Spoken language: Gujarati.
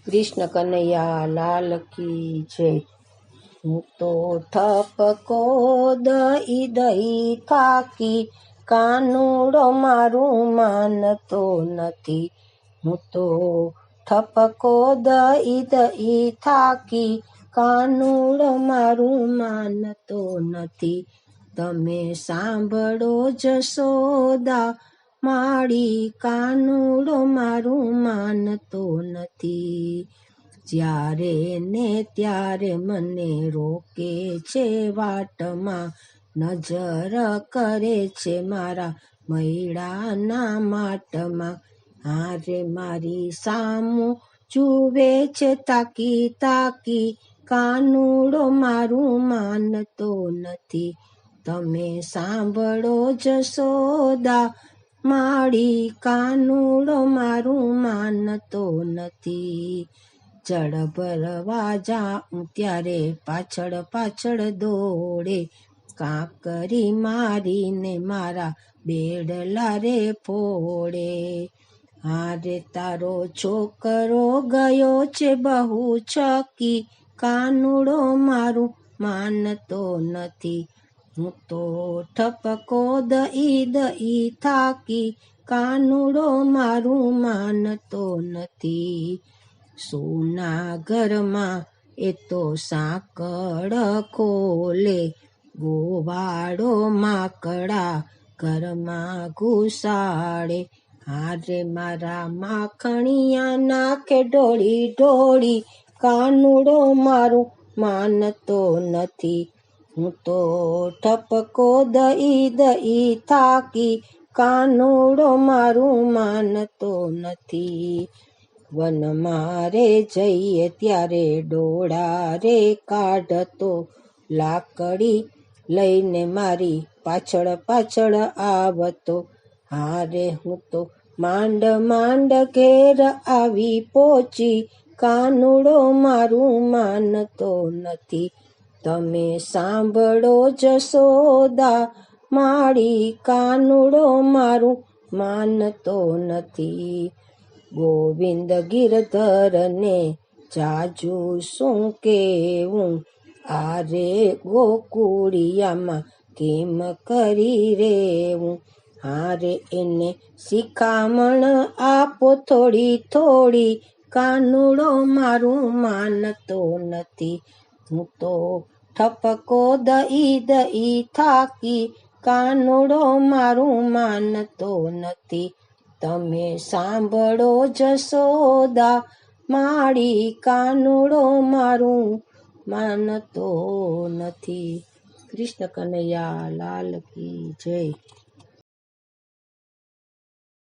કૃષ્ણ કનૈયા લાલ કી જય। હું તો ઠપકો દઈ દઈ થાકી, કાનુડો મારું માનતો નથી। હું તો ઠપકો દઈ દઈ થાકી, કાનુડો મારું માનતો નથી। તમે સાંભળો જશોદા માડી, કાનુડો મારું માનતો નથી। જ્યારે ને ત્યારે મને રોકે છે વાટમાં, નજર કરે છે મારા મૈડાના માટમાં। હારે મારી સામું જુએ છે તાકી તાકી, કાનુડો મારું માનતો નથી। તમે સાંભળો જશોદા માડી, કાનુડો મારું માનતો નથી। જળ ભરવા જાઉં ત્યારે પાછળ પાછળ દોડે, કાંકરી મારીને મારા બેડલા રે ફોડે। હારે તારો છોકરો ગયો છે બહુ છકી, કાનુડો મારું માનતો નથી। હું તો ઠપકો દઈ દઈ થાકી, કાનુડો મારું માનતો નથી। સોના ઘરમાં એ તો સાંકળ ખોલે, ગોવાળો માકડા ઘરમાં ઘુસાડે। હારે મારા માખણિયા નાખે ઢોળી ઢોળી, કાનુડો મારું માનતો નથી। હું તો ઠપકો દઈ દઈ થાકી, કાનુડો મારું માનતો નથી। વનમાં રે જઈએ ત્યારે ડોળા રે કાઢતો, લાકડી લઈને મારી પાછળ પાછળ આવતો। હારે હું તો માંડ માંડ ઘેર આવી પહોંચી, કાનુડો મારું માનતો નથી। તમે સાંભળો જશોદા માડી, કાનુડો મારું માનતો નથી। ગોવિંદ ગિરધરને જાજુ શું કેવું, આરે ગોકુળિયામાં કેમ કરી રેવું। હારે એને શિખામણ આપો થોડી થોડી, કાનુડો મારું માનતો નથી। હું તો ઠપકો દઈ દઈ થાકી, કાનુડો મારું માનતો નથી। તમે સાંભળો જશોદા માડી, કાનુડો મારું માનતો નથી। કૃષ્ણ કનૈયા લાલ કી જય।